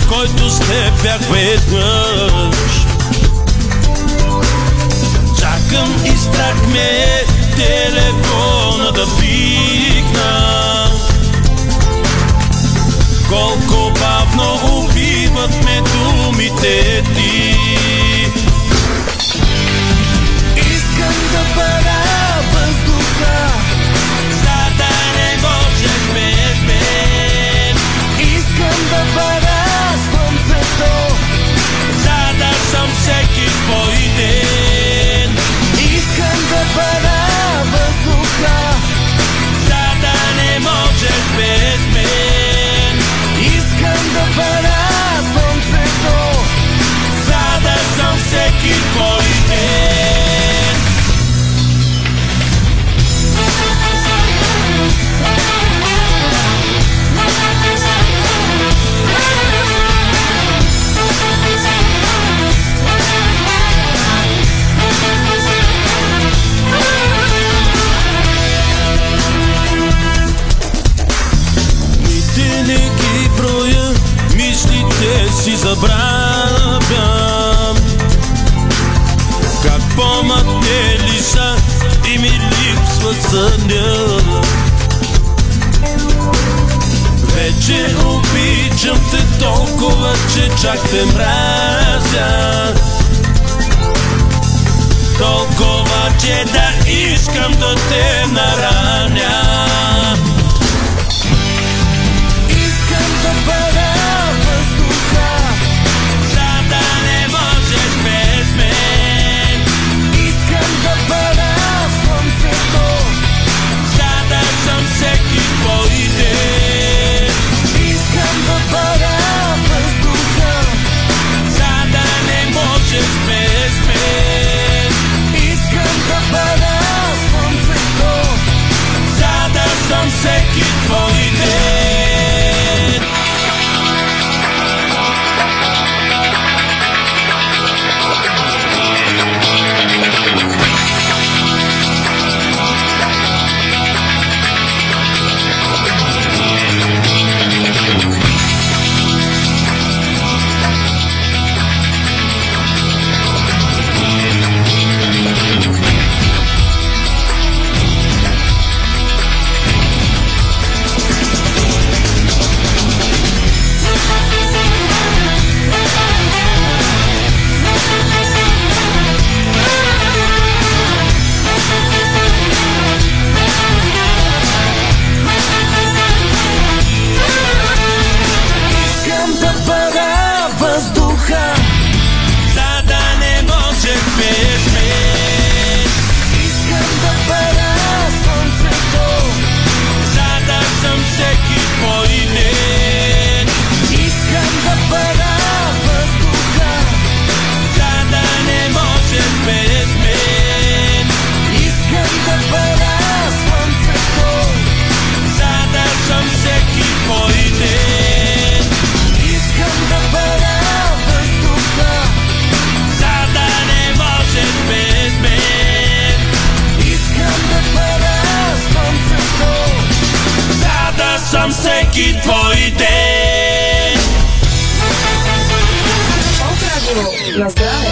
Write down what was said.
който с теб бях веднъж. Чакам и страх ме телефона да пикна. Колко бавно убиват ме думите ти. Искам да бъда въздуха, за да не можеш без мен. искам да бъда слънцето, за да съм всеки твой ден. искам да бъда въздуха, за да не можеш без мен. искам да бъда слънцето, За да съм всеки твой ден. Мите не ги броя, мислите си забравям. Как помътне ли са и ми липсват съня. Вече обичам те толкова, че чак те мразя. Толкова, че да искам да те нараня. искам да бъда въздуха, За да не можеш без мен. искам да бъда слънцето, За да съм всеки твой ден. искам да бъда въздуха, За да не можеш без мен. искам да бъда слънцето, За да съм всеки твой ден. искам да бъда въздуха, За да не можеш без мен. искам да бъда слънцето, За да съм всеки твой ден. искам да бъда въздуха, За да не можеш без мен. искам да бъда слънцето, За да съм всеки твой ден. искам да бъда въздуха, За да не можеш без мен. искам да бъда слънцето, За да съм всеки твой ден. От радио на здраве.